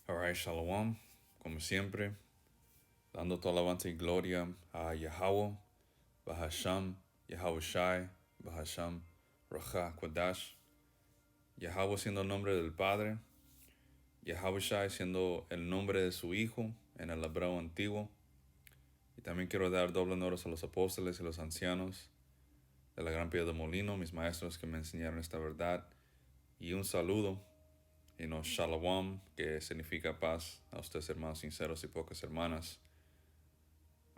Alright, Shalom, como siempre, dando toda alabanza y gloria a Yahweh, Bahasham, Yahweh Shai, Bahasham, Raja, Kwadash, Yahweh siendo el nombre del Padre, Yahweh Shai siendo el nombre de su Hijo en el hebreo antiguo. Y también quiero dar doble honores a los apóstoles y los ancianos de la Gran Piedra de Molino, mis maestros que me enseñaron esta verdad. Y un saludo, Shalom, que significa paz, a ustedes hermanos sinceros y pocas hermanas.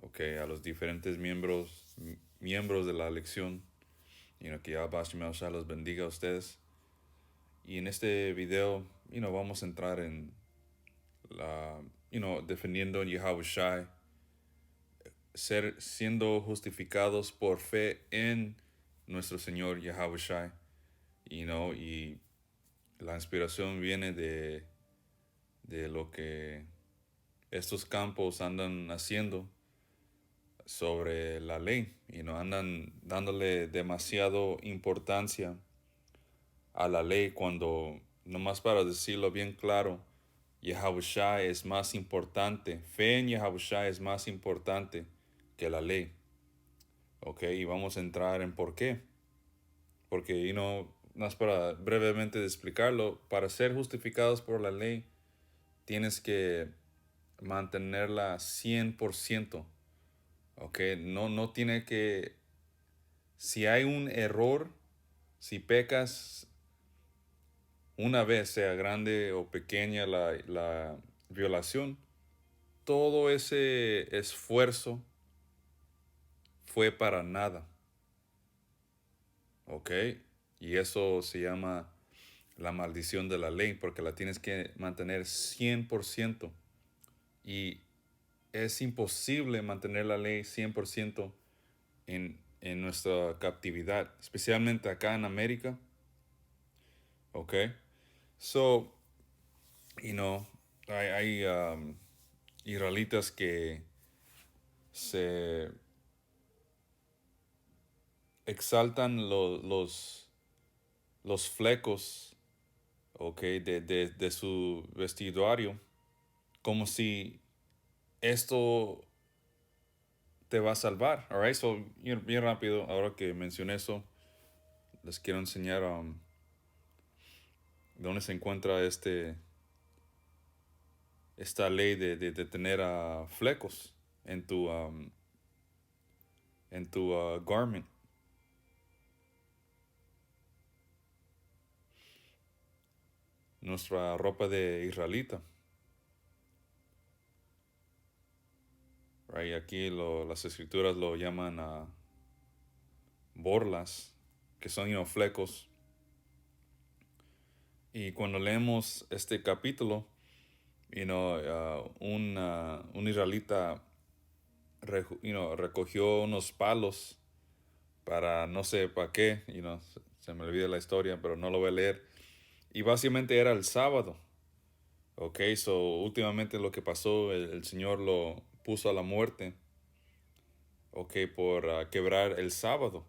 A los diferentes miembros de la lección, que Yahweh Shai los bendiga a ustedes. Y en este video, vamos a entrar en la, defendiendo en Yahweh Shai, siendo justificados por fe en nuestro Señor Yahweh Shai, y la inspiración viene de lo que estos campos andan haciendo sobre la ley, andan dándole demasiado importancia a la ley cuando, nomás para decirlo bien claro, Yahweh Shai es más importante, fe en Yahweh Shai es más importante que la ley. Y vamos a entrar en por qué. Porque, más para brevemente explicarlo, para ser justificados por la ley, tienes que mantenerla 100%. No tiene que, si hay un error, si pecas una vez, sea grande o pequeña la violación, todo ese esfuerzo fue para nada. Y eso se llama la maldición de la ley, porque la tienes que mantener 100%. Y es imposible mantener la ley 100% en nuestra captividad, especialmente acá en América. So, hay israelitas que se exaltan los flecos, de su vestuario, como si esto te va a salvar. Alright, so, bien rápido, ahora que mencioné eso, les quiero enseñar dónde se encuentra esta ley de tener flecos en tu garment. Nuestra ropa de israelita. Right? Aquí las escrituras lo llaman borlas, que son flecos. Y cuando leemos este capítulo, un israelita recogió unos palos para no sé para qué, se me olvida la historia, pero no lo voy a leer. Y básicamente era el sábado. So últimamente lo que pasó, el Señor lo puso a la muerte, por quebrar el sábado.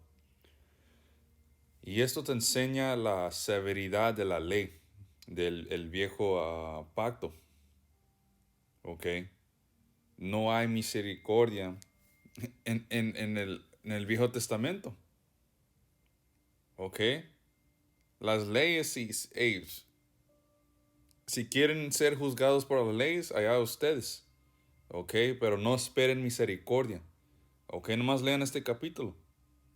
Y esto te enseña la severidad de la ley, del el viejo pacto. No hay misericordia en el Viejo Testamento. Las leyes, si quieren ser juzgados por las leyes, allá ustedes. Pero no esperen misericordia. Nomás lean este capítulo.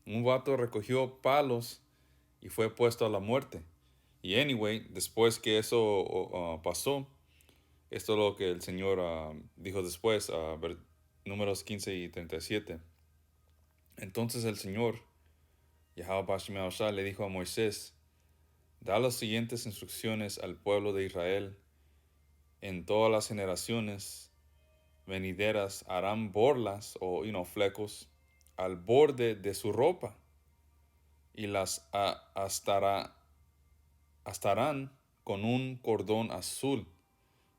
Un vato recogió palos y fue puesto a la muerte. Y anyway, después que eso pasó, esto es lo que el Señor dijo después, números 15 y 37. Entonces el Señor, Yahweh Shai, le dijo a Moisés: da las siguientes instrucciones al pueblo de Israel. En todas las generaciones venideras harán borlas o flecos al borde de su ropa y las astarán con un cordón azul.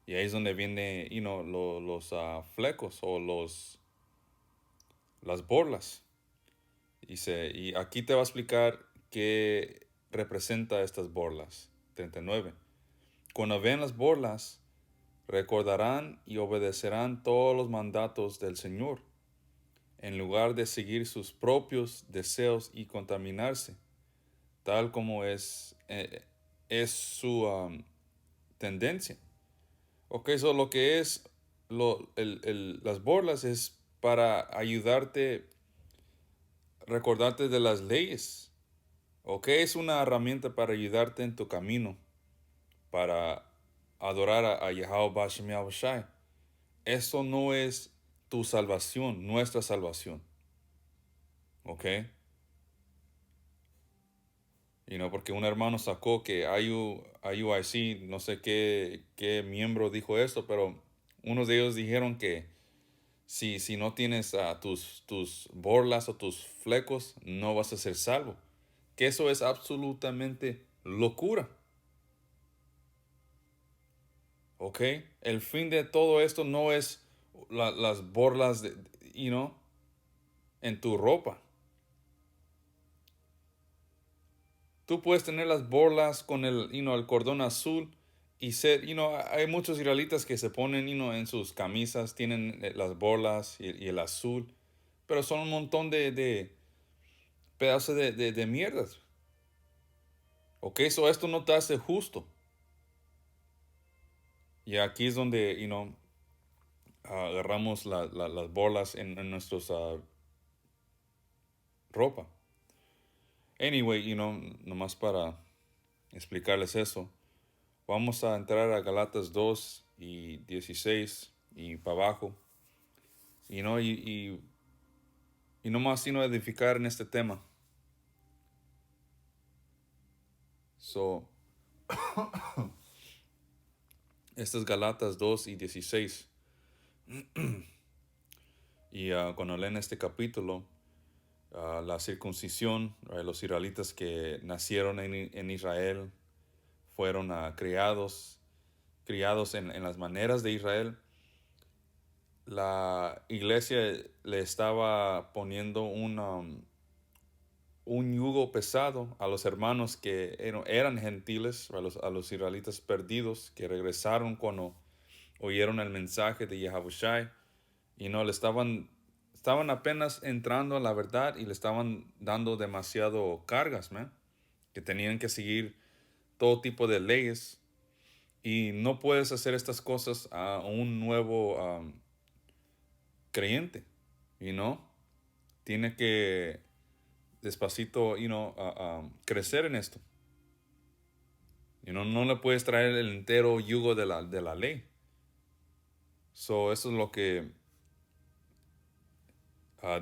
Y ahí es donde viene los flecos o las borlas. Y aquí te va a explicar qué representa estas borlas. 39. Cuando vean las borlas, recordarán y obedecerán todos los mandatos del Señor, en lugar de seguir sus propios deseos y contaminarse, tal como es su tendencia. Ok, eso lo que es las borlas es para ayudarte, recordarte de las leyes. Ok, es una herramienta para ayudarte en tu camino, para adorar a Yahweh Bashem Yahushai. Eso no es tu salvación, nuestra salvación. Ok. Porque un hermano sacó que IUIC, no sé qué miembro dijo esto, pero unos de ellos dijeron que si no tienes tus borlas o tus flecos, no vas a ser salvo. Que eso es absolutamente locura. ¿Ok? El fin de todo esto no es las borlas en tu ropa. Tú puedes tener las borlas con el cordón azul y hay muchos israelitas que se ponen, en sus camisas, tienen las borlas y el azul, pero son un montón de pedazos de mierdas. Ok, esto no te hace justo. Y aquí es donde, agarramos las borlas en nuestros ropa. Anyway, nomás para explicarles eso. Vamos a entrar a Galatas 2:16 y para abajo. Y nomás edificar en este tema. Estas es Galatas 2:16. Y cuando leen este capítulo, la circuncisión, los israelitas que nacieron en Israel, fueron criados en las maneras de Israel. La iglesia le estaba poniendo un yugo pesado a los hermanos que eran gentiles, a los israelitas perdidos que regresaron cuando oyeron el mensaje de Yahushai y no le estaban apenas entrando a la verdad y le estaban dando demasiado cargas, man, que tenían que seguir todo tipo de leyes y no puedes hacer estas cosas a un nuevo creyente, tiene que despacito, crecer en esto. No le puedes traer el entero yugo de la ley. Eso es lo que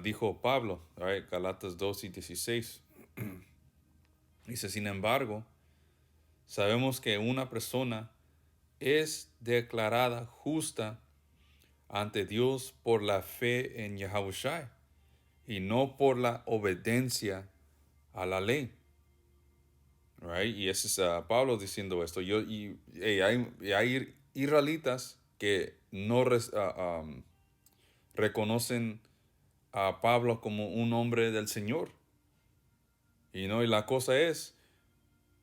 dijo Pablo, right? Galatas 2:16. Dice, sin embargo, sabemos que una persona es declarada justa ante Dios por la fe en Yahushua y no por la obediencia a la ley. Right? Y ese es Pablo diciendo esto. Hay israelitas que no reconocen a Pablo como un hombre del Señor. Y la cosa es,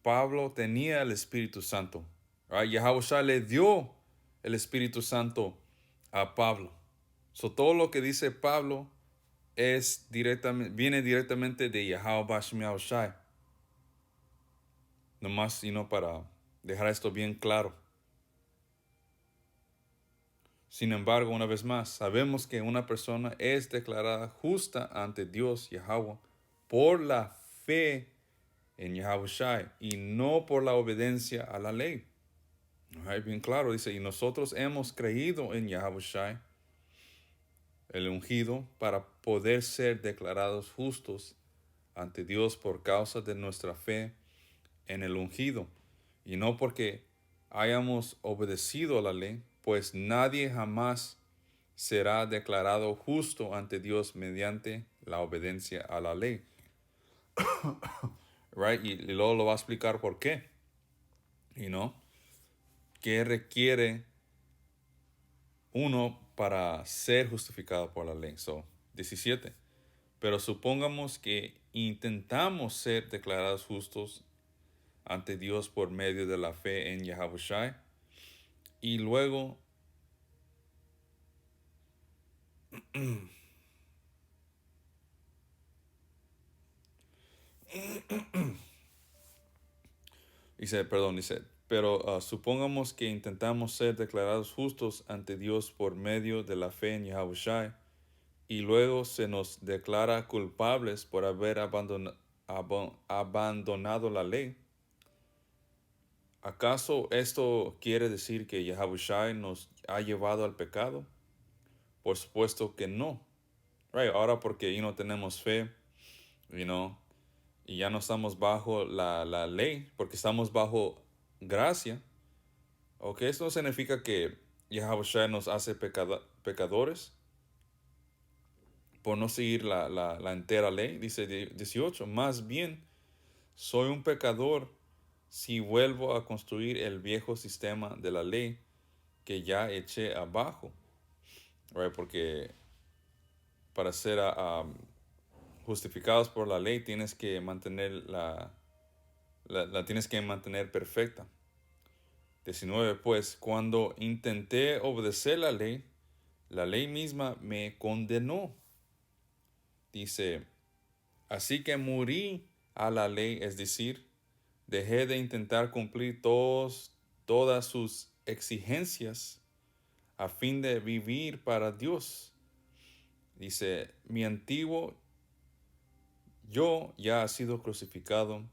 Pablo tenía el Espíritu Santo. Right? Yahushua le dio el Espíritu Santo a Pablo. Todo lo que dice Pablo viene directamente de Yahweh Bashem Yahushai. Nomás, para dejar esto bien claro. Sin embargo, una vez más, sabemos que una persona es declarada justa ante Dios, Yahweh, por la fe en Yahushai y no por la obediencia a la ley. Bien claro, dice, y nosotros hemos creído en Yahushai, el ungido, para poder ser declarados justos ante Dios por causa de nuestra fe en el ungido, y no porque hayamos obedecido a la ley, pues nadie jamás será declarado justo ante Dios mediante la obediencia a la ley. Right? Y luego lo va a explicar por qué. ¿Qué requiere uno para ser justificado por la ley? 17. Pero supongamos que intentamos ser declarados justos ante Dios por medio de la fe en Yahushai y luego Dice, pero supongamos que intentamos ser declarados justos ante Dios por medio de la fe en Yahushua y luego se nos declara culpables por haber abandonado la ley. ¿Acaso esto quiere decir que Yahushua nos ha llevado al pecado? Por supuesto que no. Right, ahora porque no tenemos fe, you know, y ya no estamos bajo la ley, porque estamos bajo gracia. Ok, esto no significa que Yahushua nos hace pecadores por no seguir la entera ley. Dice 18, más bien soy un pecador si vuelvo a construir el viejo sistema de la ley que ya eché abajo. Right, porque para ser justificados por la ley tienes que mantener la tienes que mantener perfecta. 19, pues cuando intenté obedecer la ley misma me condenó. Dice, así que morí a la ley, es decir, dejé de intentar cumplir todas sus exigencias a fin de vivir para Dios. Dice, mi antiguo yo ya ha sido crucificado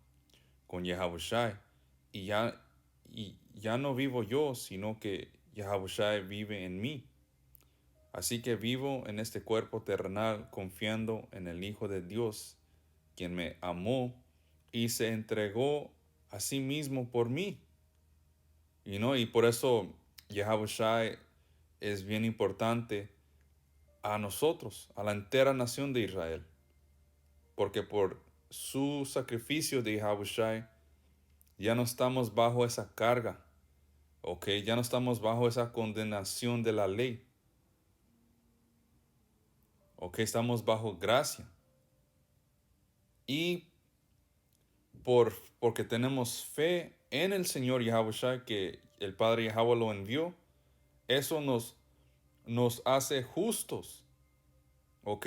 con Yahushua y ya no vivo yo, sino que Yahushua vive en mí. Así que vivo en este cuerpo terrenal confiando en el Hijo de Dios, quien me amó y se entregó a sí mismo por mí. Y por eso Yahushua es bien importante a nosotros, a la entera nación de Israel. Porque por su sacrificio de Yahushua ya no estamos bajo esa carga, ¿ok? Ya no estamos bajo esa condenación de la ley, ¿ok? Estamos bajo gracia. Y porque tenemos fe en el Señor Yahushua, que el Padre Yahweh lo envió, eso nos hace justos, ¿ok?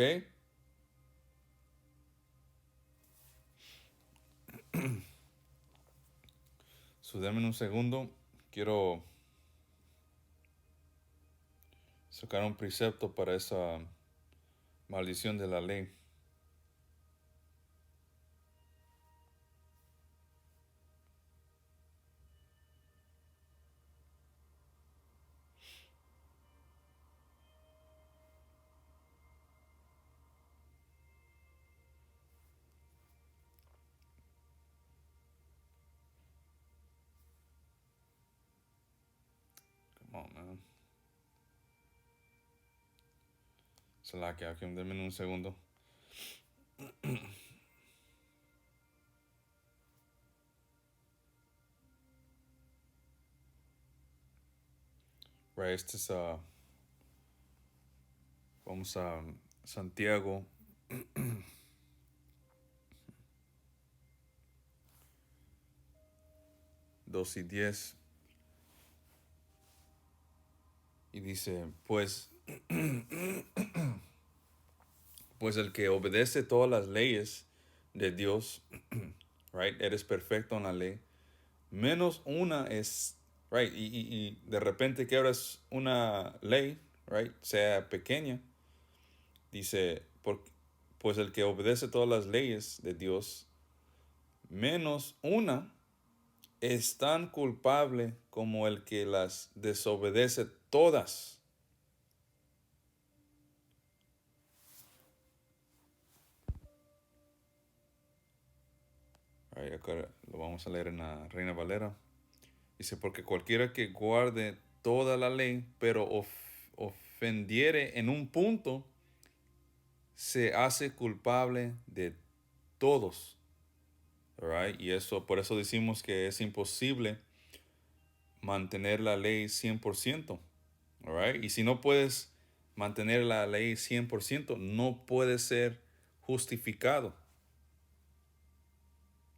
So, denme un segundo, quiero sacar un precepto para esa maldición de la ley. Come on, man. Se la que aquí, denme un segundo. Right, este es vamos a Santiago 2:10 y dice, pues el que obedece todas las leyes de Dios, right, eres perfecto en la ley, menos una es, right, y de repente quebras una ley, right, sea pequeña, dice, pues el que obedece todas las leyes de Dios, menos una es tan culpable como el que las desobedece todas. Ahí acá lo vamos a leer en la Reina Valera. Dice, porque cualquiera que guarde toda la ley, pero ofendiere en un punto, se hace culpable de todos. Right? Y por eso decimos que es imposible mantener la ley 100%. Right? Y si no puedes mantener la ley 100%, no puedes ser justificado.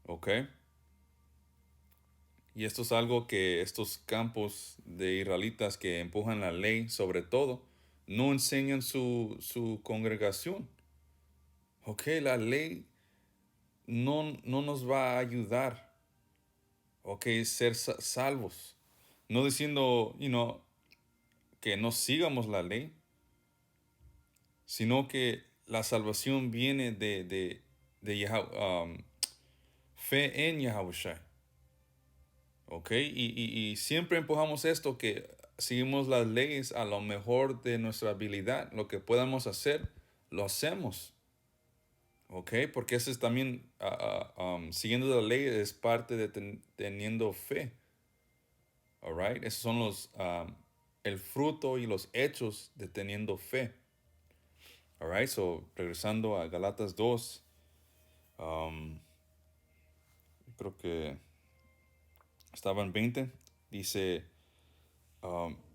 ¿Ok? Y esto es algo que estos campos de israelitas que empujan la ley sobre todo, no enseñan su congregación. Ok, la ley no nos va a ayudar, ok, ser salvos. No diciendo, que no sigamos la ley, sino que la salvación viene de fe en Yahushua. Ok, y siempre empujamos esto, que seguimos las leyes a lo mejor de nuestra habilidad. Lo que podamos hacer, lo hacemos. Ok, porque eso es también, siguiendo la ley es parte de teniendo fe. All right, esos son el fruto y los hechos de teniendo fe. All right, so regresando a Galatas 2, um, creo que estaba en 20, dice,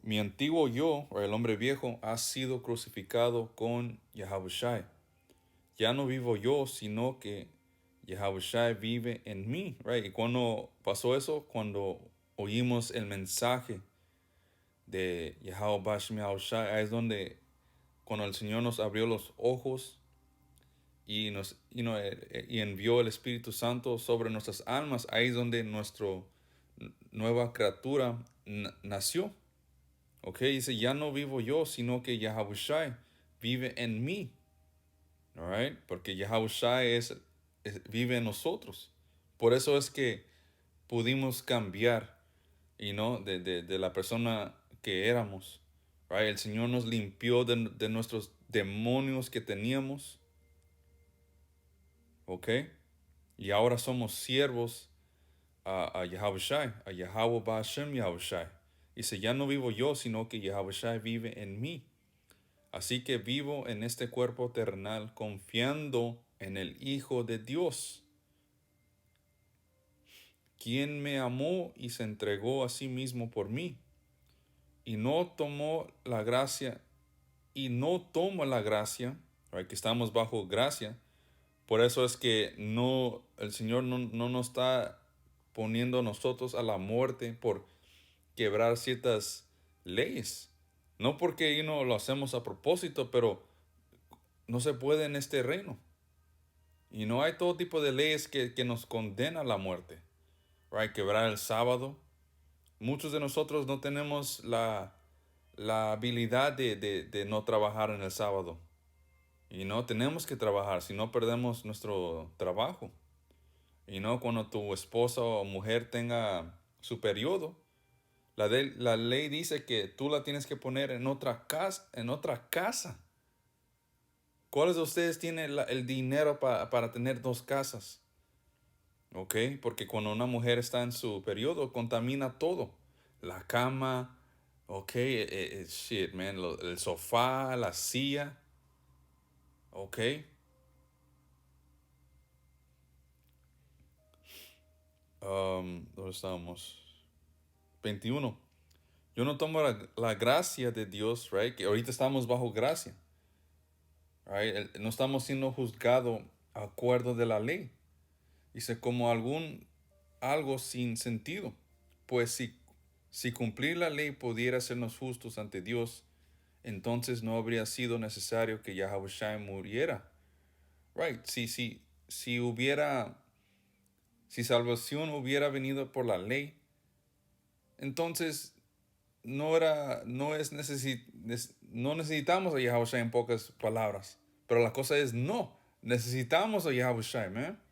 mi antiguo yo, o el hombre viejo, ha sido crucificado con Yahushua. Ya no vivo yo, sino que Yahushua vive en mí, right? Y cuando pasó eso, cuando oímos el mensaje de Yahushua, es donde cuando el Señor nos abrió los ojos y y envió el Espíritu Santo sobre nuestras almas, ahí es donde nuestra nueva criatura nació. Ok, dice, ya no vivo yo, sino que Yahushua vive en mí. All right, porque Yahushua vive en nosotros. Por eso es que pudimos cambiar, de la persona que éramos. Right? El Señor nos limpió de nuestros demonios que teníamos. ¿Ok? Y ahora somos siervos a Yahushua, a Yahweh Ba'ashem Yahushua. Dice, ya no vivo yo, sino que Yahushua vive en mí. Así que vivo en este cuerpo terrenal confiando en el Hijo de Dios, quien me amó y se entregó a sí mismo por mí. Y no tomó la gracia, y no tomo la gracia, right, que estamos bajo gracia. Por eso es que el Señor no nos está poniendo a nosotros a la muerte por quebrar ciertas leyes. No porque lo hacemos a propósito, pero no se puede en este reino. Y no hay todo tipo de leyes que nos condenan a la muerte. Right? Quebrar el sábado. Muchos de nosotros no tenemos la habilidad de no trabajar en el sábado. Y no tenemos que trabajar, si no perdemos nuestro trabajo. Y no cuando tu esposa o mujer tenga su periodo, la ley dice que tú la tienes que poner en otra casa. ¿Cuáles de ustedes tienen el dinero para tener dos casas? ¿Ok? Porque cuando una mujer está en su periodo, contamina todo. La cama, ¿ok? Shit, man. El sofá, la silla, ¿ok? ¿Dónde estamos? 21. Yo no tomo la gracia de Dios, right? Que ahorita estamos bajo gracia, right? No estamos siendo juzgados a acuerdo de la ley. Dice, como algo sin sentido. Pues si cumplir la ley pudiera hacernos justos ante Dios, entonces no habría sido necesario que Yahushua muriera. Right, si salvación hubiera venido por la ley, entonces no necesitamos a Yahushua en pocas palabras. Pero la cosa es, no, necesitamos a Yahushua, man.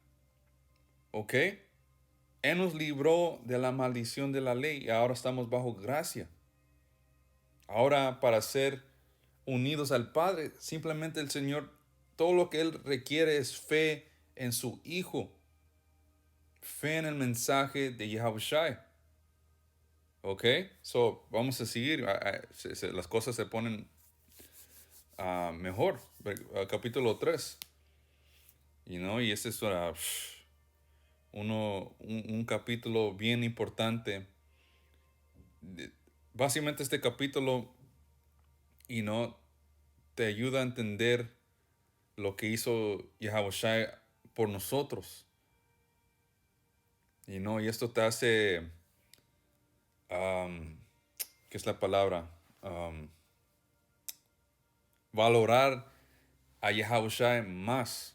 ¿Ok? Él nos libró de la maldición de la ley y ahora estamos bajo gracia. Ahora, para ser unidos al Padre, simplemente el Señor, todo lo que Él requiere es fe en su Hijo, fe en el mensaje de Yahushua. ¿Ok? So, vamos a seguir. Las cosas se ponen mejor. Capítulo 3. Y este es un capítulo bien importante. Básicamente este capítulo, te ayuda a entender lo que hizo Yahushua por nosotros. Y esto te hace, ¿qué es la palabra? valorar a Yahushua más.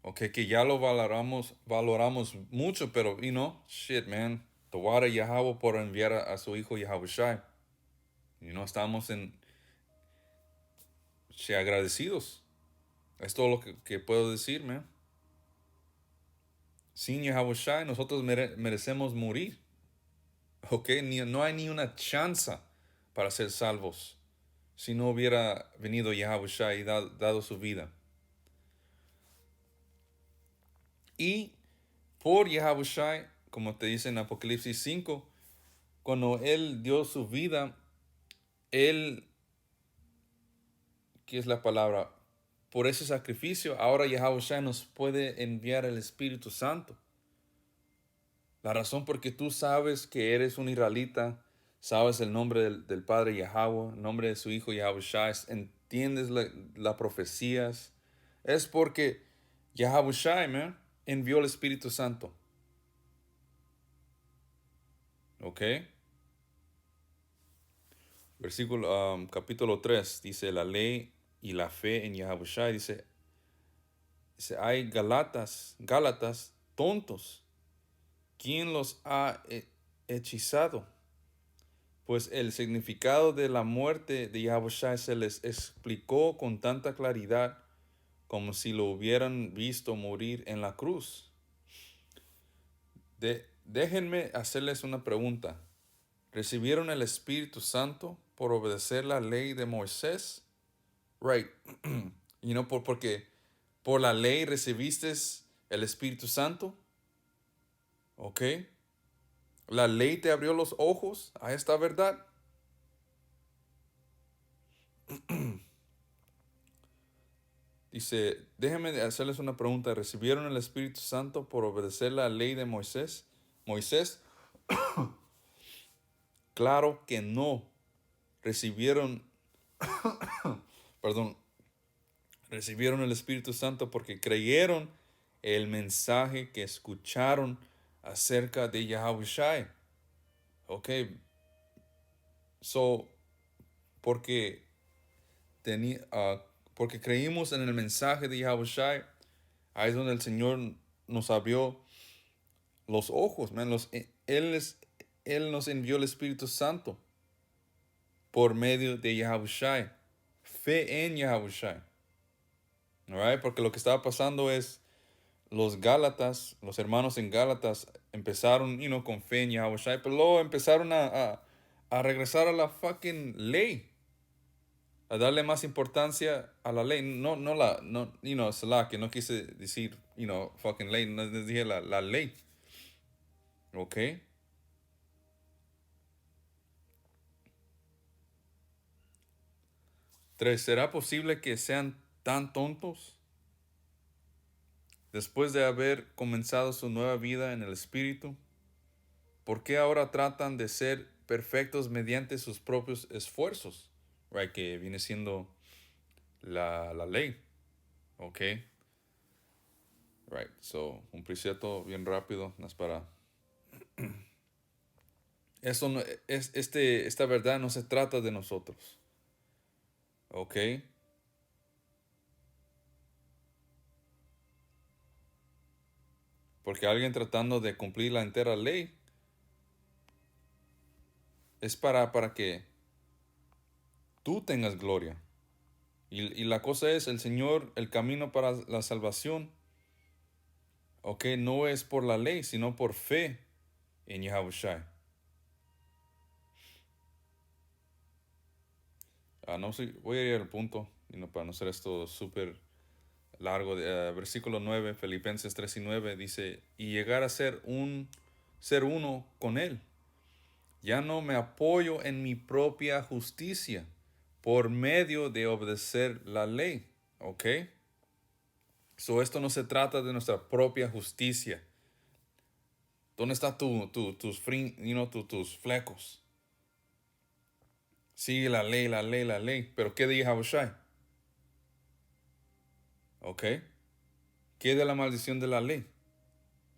Ok, que ya lo valoramos mucho, pero, shit, man. Tawara Yahweh por enviar a su hijo Yahushua. Estamos agradecidos. Es todo lo que puedo decir, man. Sin Yahushua nosotros merecemos morir. Ok, no hay ni una chance para ser salvos si no hubiera venido Yahushua y dado su vida. Y por Yahushua, como te dice en Apocalipsis 5, cuando Él dio su vida, Él, ¿qué es la palabra? Por ese sacrificio, ahora Yahushua nos puede enviar el Espíritu Santo. La razón porque tú sabes que eres un israelita, sabes el nombre del Padre Yahweh, el nombre de su Hijo Yahushua, entiendes las profecías, es porque Yahushua, man, envió el Espíritu Santo. ¿Ok? Versículo, capítulo 3, dice la ley y la fe en Yahushua, dice hay Gálatas tontos. ¿Quién los ha hechizado? Pues el significado de la muerte de Yahushua se les explicó con tanta claridad como si lo hubieran visto morir en la cruz. Déjenme hacerles una pregunta. ¿Recibieron el Espíritu Santo por obedecer la ley de Moisés? Right. Porque por la ley recibiste el Espíritu Santo. ¿Ok? La ley te abrió los ojos a esta verdad. Dice, déjenme hacerles una pregunta. ¿Recibieron el Espíritu Santo por obedecer la ley de Moisés? Moisés, claro que no. Recibieron, perdón, recibieron el Espíritu Santo porque creyeron el mensaje que escucharon acerca de Yahushua. Ok, so, porque, porque creímos en el mensaje de Yahushua, ahí es donde el Señor nos abrió los ojos, man. Él nos envió el Espíritu Santo por medio de Yahushua. Fe en Yahushua. Alright, porque lo que estaba pasando es los hermanos en Gálatas empezaron, con fe en Yahushua, pero luego empezaron a regresar a la fucking ley, a darle más importancia a la ley. Salah, que no quise decir, fucking ley, no dije la ley. ¿Ok? 3. ¿Será posible que sean tan tontos? Después de haber comenzado su nueva vida en el Espíritu, ¿por qué ahora tratan de ser perfectos mediante sus propios esfuerzos? Right, que viene siendo la ley. ¿Ok? Right, so, un precepto bien rápido, más para... Eso no, esta verdad no se trata de nosotros. ¿Ok? Porque alguien tratando de cumplir la entera ley es para que tú tengas gloria. Y la cosa es, el Señor, el camino para la salvación, ok, no es por la ley, sino por fe en Yahushua. No sé, voy a ir al punto, para no ser esto súper largo. Versículo 9, Filipenses 3 y 9, dice, y llegar a ser uno con Él. Ya no me apoyo en mi propia justicia por medio de obedecer la ley, ¿ok? So, esto no se trata de nuestra propia justicia. ¿Dónde están tus flecos? Sigue la ley, la ley, la ley. Pero ¿qué de Yahushua? ¿Ok? ¿Qué de la maldición de la ley?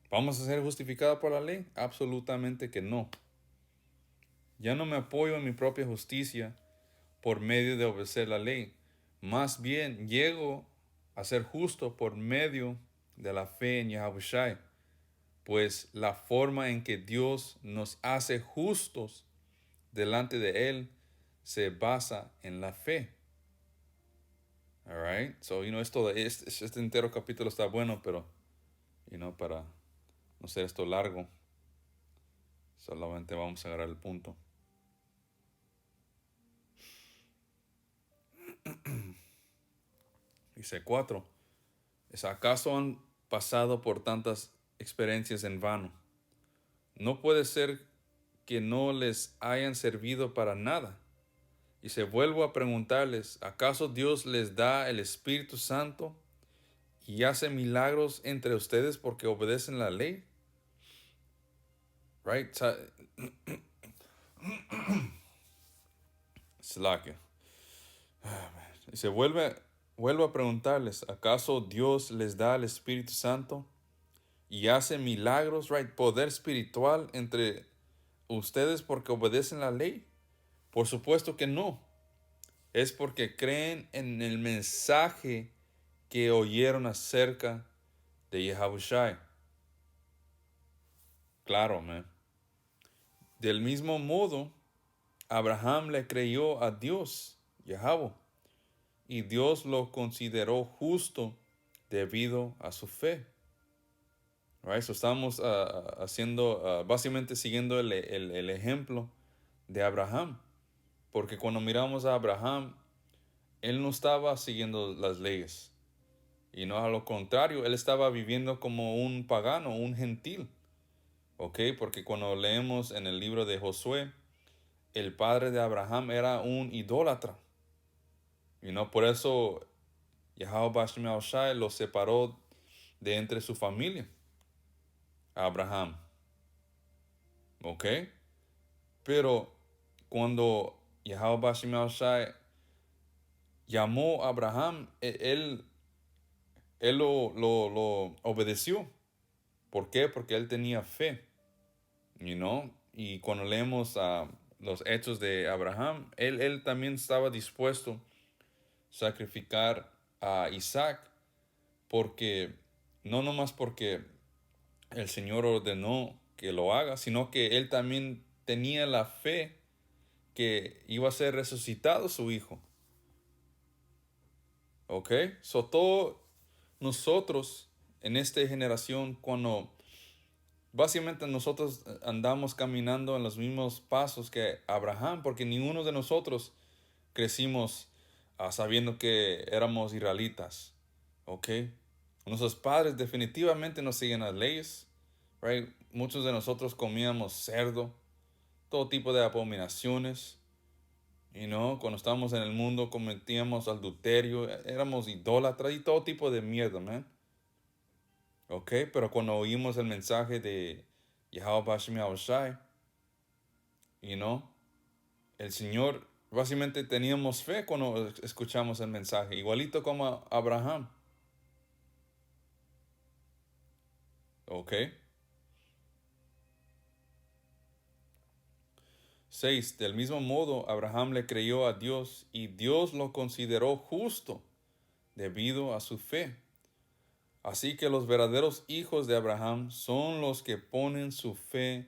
¿Vamos a ser justificados por la ley? Absolutamente que no. Ya no me apoyo en mi propia justicia por medio de obedecer la ley. Más bien llego a ser justo por medio de la fe en Yahushua, pues la forma en que Dios nos hace justos delante de Él se basa en la fe. All right? So, este entero capítulo está bueno, pero, para no ser esto largo, solamente vamos a agarrar el punto. Dice 4. ¿Acaso han pasado por tantas experiencias en vano? No puede ser que no les hayan servido para nada. Y se vuelvo a preguntarles, ¿acaso Dios les da el Espíritu Santo y hace milagros entre ustedes porque obedecen la ley? Right? Slack. Y se vuelvo a preguntarles, ¿acaso Dios les da el Espíritu Santo y hace milagros, right? Poder espiritual entre ustedes porque obedecen la ley? Por supuesto que no. Es porque creen en el mensaje que oyeron acerca de Yahushua. Claro, man. Del mismo modo, Abraham le creyó a Dios, Yahweh, y Dios lo consideró justo debido a su fe. Right? So estamos haciendo, básicamente siguiendo el ejemplo de Abraham. Porque cuando miramos a Abraham, él no estaba siguiendo las leyes. Y no, a lo contrario, él estaba viviendo como un pagano, un gentil. ¿Ok? Porque cuando leemos en el libro de Josué, el padre de Abraham era un idólatra. Y no por eso Yahweh Bashim Shai lo separó de entre su familia, Abraham. ¿Ok? Pero cuando Yahweh Bashim Shai llamó a Abraham, él lo obedeció. ¿Por qué? Porque él tenía fe. Y cuando leemos los hechos de Abraham, él también estaba dispuesto a sacrificar a Isaac, porque no nomás porque el Señor ordenó que lo haga, sino que él también tenía la fe que iba a ser resucitado su hijo. ¿Ok? Todos nosotros en esta generación, cuando básicamente nosotros andamos caminando en los mismos pasos que Abraham, porque ninguno de nosotros crecimos sabiendo que éramos israelitas. ¿Ok? Nuestros padres definitivamente no siguen las leyes. Right? Muchos de nosotros comíamos cerdo, todo tipo de abominaciones. Cuando estábamos en el mundo cometíamos adulterio, éramos idólatras y todo tipo de mierda, man. ¿Ok? Pero cuando oímos el mensaje de Yahweh Bashim Yahushai, el Señor, básicamente teníamos fe cuando escuchamos el mensaje, igualito como Abraham. ¿Ok? 6. Del mismo modo, Abraham le creyó a Dios y Dios lo consideró justo debido a su fe. Así que los verdaderos hijos de Abraham son los que ponen su fe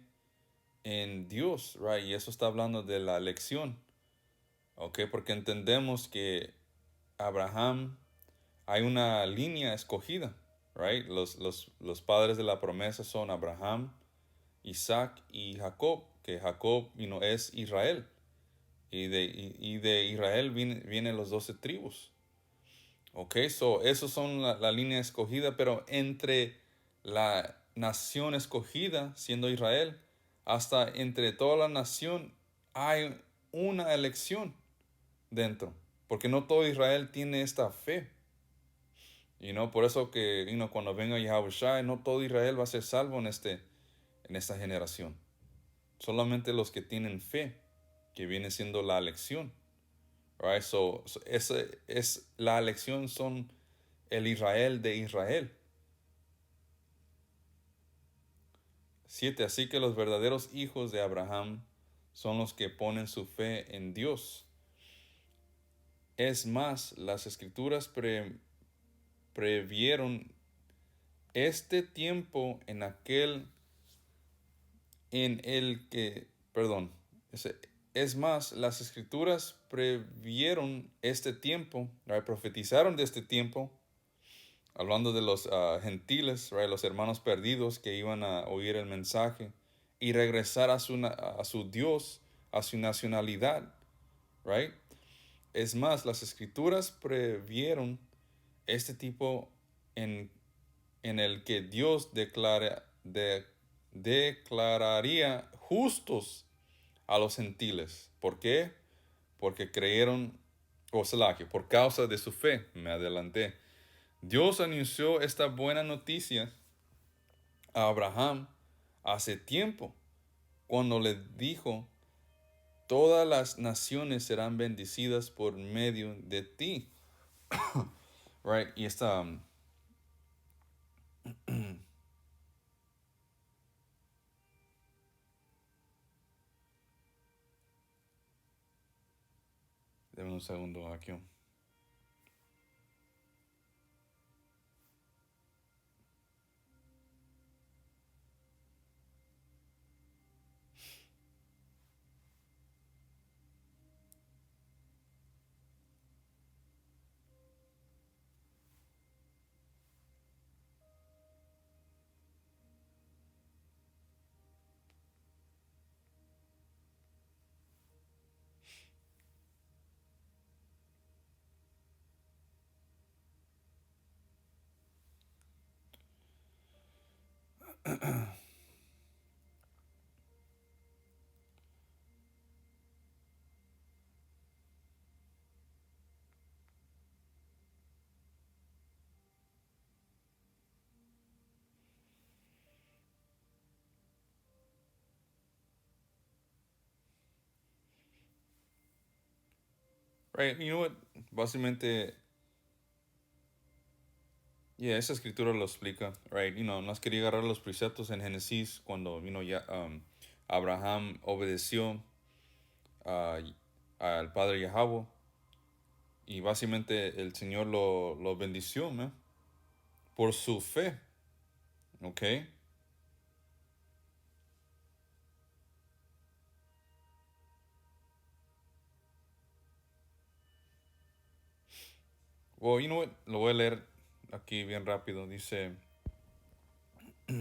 en Dios, right? Y eso está hablando de la elección, ¿ok? Porque entendemos que Abraham, hay una línea escogida, right? Los padres de la promesa son Abraham, Isaac y Jacob, que Jacob es Israel. Y de Israel vienen los 12 tribus. Ok, esos son la línea escogida, pero entre la nación escogida, siendo Israel, hasta entre toda la nación hay una elección dentro, porque no todo Israel tiene esta fe. Por eso que cuando venga Yahushua, no todo Israel va a ser salvo en esta generación. Solamente los que tienen fe, que viene siendo la elección. Right? Esa es la elección, son el Israel de Israel. 7. Así que los verdaderos hijos de Abraham son los que ponen su fe en Dios. Es más, las escrituras previeron este tiempo en el que, perdón, es más, las escrituras previeron este tiempo, right, profetizaron de este tiempo, hablando de los gentiles, right, los hermanos perdidos que iban a oír el mensaje y regresar a su Dios, a su nacionalidad, right? Es más, las escrituras previeron este tipo en, en el que Dios declararía justos a los gentiles. ¿Por qué? Porque creyeron, o sea, que por causa de su fe, me adelanté. Dios anunció esta buena noticia a Abraham hace tiempo, cuando le dijo, todas las naciones serán bendecidas por medio de ti. Right, y esta, deme un segundo aquí. Right, you know what? Básicamente, yeah, esa escritura lo explica, right? No quería agarrar los preceptos en Génesis cuando, ya Abraham obedeció a- al padre Yahweh y básicamente el Señor lo bendició, ¿no? Por su fe, ¿ok? Well, you know what? Lo voy a leer aquí bien rápido. Dice, oh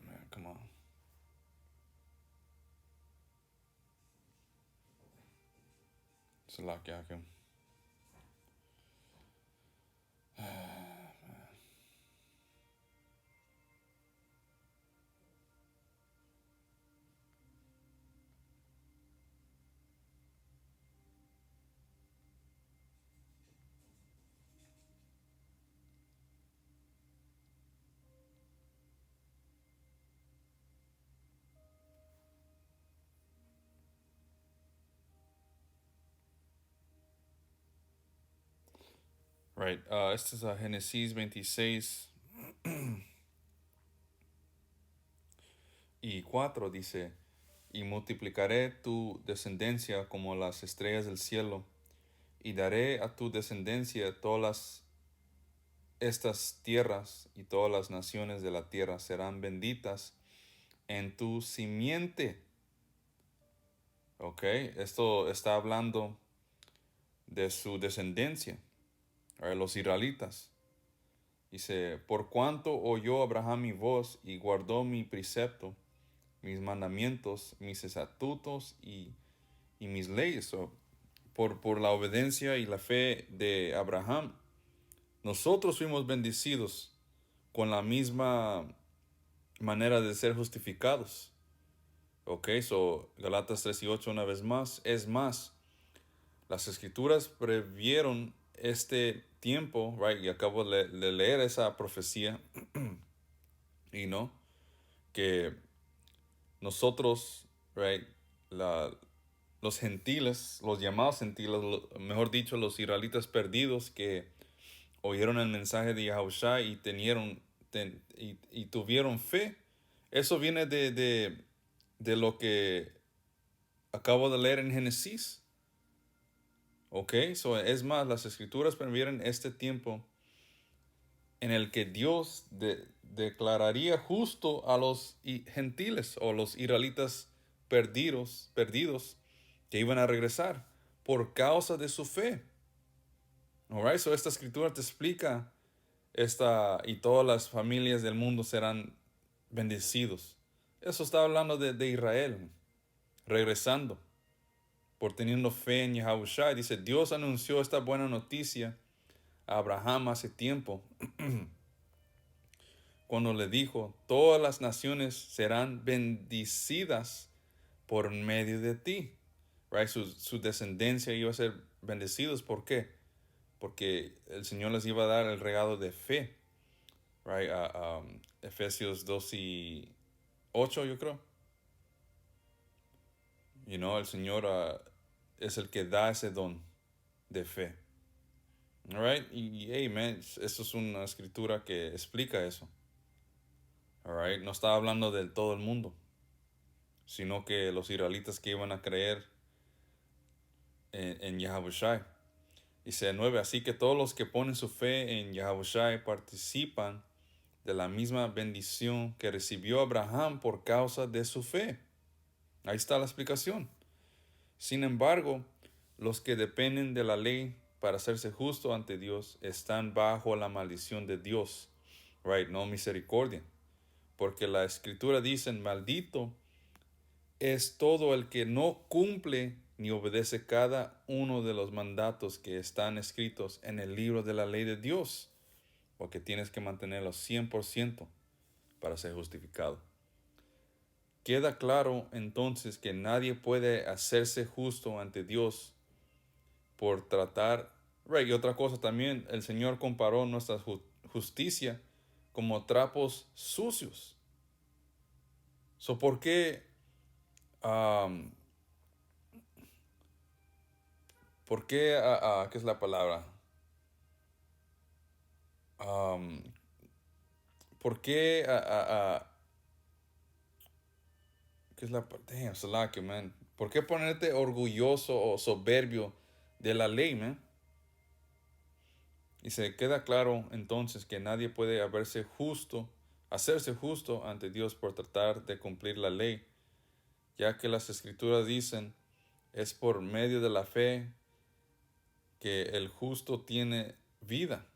man, come on. Se la que aquí. Right, este es a Génesis 26 y 4 dice, y multiplicaré tu descendencia como las estrellas del cielo, y daré a tu descendencia estas tierras, y todas las naciones de la tierra serán benditas en tu simiente. Ok, esto está hablando de su descendencia, los israelitas. Dice, por cuanto oyó Abraham mi voz y guardó mi precepto, mis mandamientos, mis estatutos y mis leyes. So, por la obediencia y la fe de Abraham, nosotros fuimos bendecidos con la misma manera de ser justificados. Ok, so Galatas 3 y 8 una vez más. Es más, las escrituras previeron este tiempo, right? Y acabo de leer esa profecía, y no, que nosotros, right, la, los gentiles, los llamados gentiles, mejor dicho, los israelitas perdidos que oyeron el mensaje de Yahushua y y tuvieron fe. Eso viene de lo que acabo de leer en Génesis. Ok, so es más, las escrituras previenen este tiempo en el que Dios declararía justo a los gentiles o los israelitas perdidos que iban a regresar por causa de su fe. Alright, so esta escritura te explica y todas las familias del mundo serán bendecidos. Eso está hablando de Israel, regresando, por teniendo fe en Yahushua. Dice, Dios anunció esta buena noticia a Abraham hace tiempo, cuando le dijo, todas las naciones serán bendecidas por medio de ti. Right? Su descendencia iba a ser bendecidos. ¿Por qué? Porque el Señor les iba a dar el regalo de fe. Right? Efesios 2:8, yo creo. El Señor es el que da ese don de fe. All right? Y hey, man, eso es una escritura que explica eso. All right? No está hablando de todo el mundo, sino que los israelitas que iban a creer en Yahushua. Dice 9, así que todos los que ponen su fe en Yahushua participan de la misma bendición que recibió Abraham por causa de su fe. Ahí está la explicación. Sin embargo, los que dependen de la ley para hacerse justo ante Dios están bajo la maldición de Dios. Right, no misericordia. Porque la escritura dice, maldito es todo el que no cumple ni obedece cada uno de los mandatos que están escritos en el libro de la ley de Dios, porque tienes que mantenerlo 100% para ser justificado. Queda claro entonces que nadie puede hacerse justo ante Dios por tratar. Y otra cosa también, el Señor comparó nuestra justicia como trapos sucios. ¿Por qué? ¿Por qué? ¿Qué es la palabra? ¿Por qué? ¿Qué es la palabra? Damn, man. ¿Por qué ponerte orgulloso o soberbio de la ley, man? Y se queda claro entonces que nadie puede hacerse justo ante Dios por tratar de cumplir la ley, ya que las escrituras dicen, es por medio de la fe que el justo tiene vida.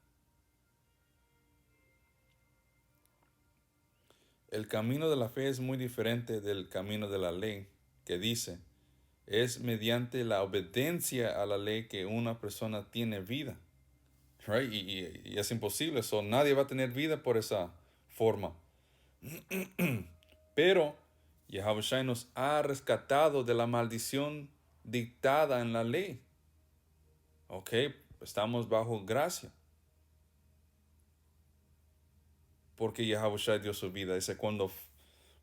El camino de la fe es muy diferente del camino de la ley, que dice, es mediante la obediencia a la ley que una persona tiene vida. Right? Y es imposible, nadie va a tener vida por esa forma. Pero Yahushua nos ha rescatado de la maldición dictada en la ley. Ok, estamos bajo gracia. Porque Yahushua dio su vida. Dice, cuando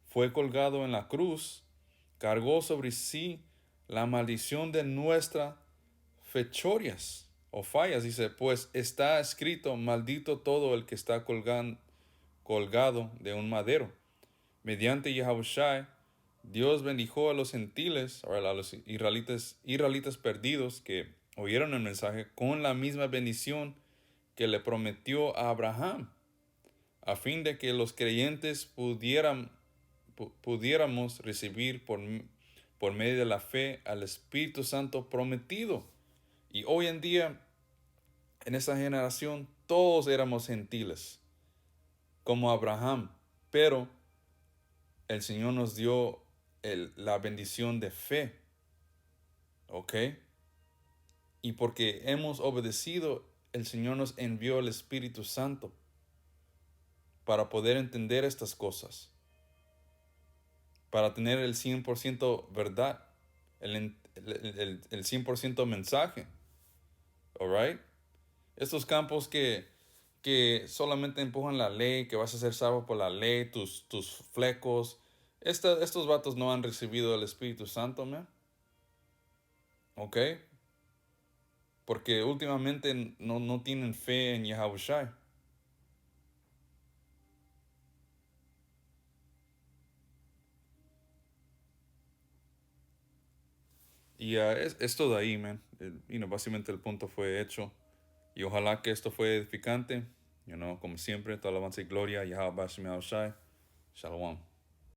fue colgado en la cruz, cargó sobre sí la maldición de nuestras fechorias o fallas. Dice, pues está escrito, maldito todo el que está colgado de un madero. Mediante Yahushua, Dios bendijo a los gentiles, a los israelitas perdidos que oyeron el mensaje con la misma bendición que le prometió a Abraham, a fin de que los creyentes pudiéramos recibir por medio de la fe al Espíritu Santo prometido. Y hoy en día, en esta generación, todos éramos gentiles, como Abraham, pero el Señor nos dio la bendición de fe, ¿ok? Y porque hemos obedecido, el Señor nos envió el Espíritu Santo para poder entender estas cosas, para tener el 100% verdad, el 100% mensaje, ¿all right? Estos campos que solamente empujan la ley, que vas a ser salvo por la ley, tus flecos. Estos vatos no han recibido el Espíritu Santo, man. ¿Ok? Porque últimamente no tienen fe en Yahushua. Y es todo ahí, man. Básicamente el punto fue hecho. Y ojalá que esto fue edificante. Como siempre, toda alabanza y gloria. Yahweh Bashim Shai. Shalom.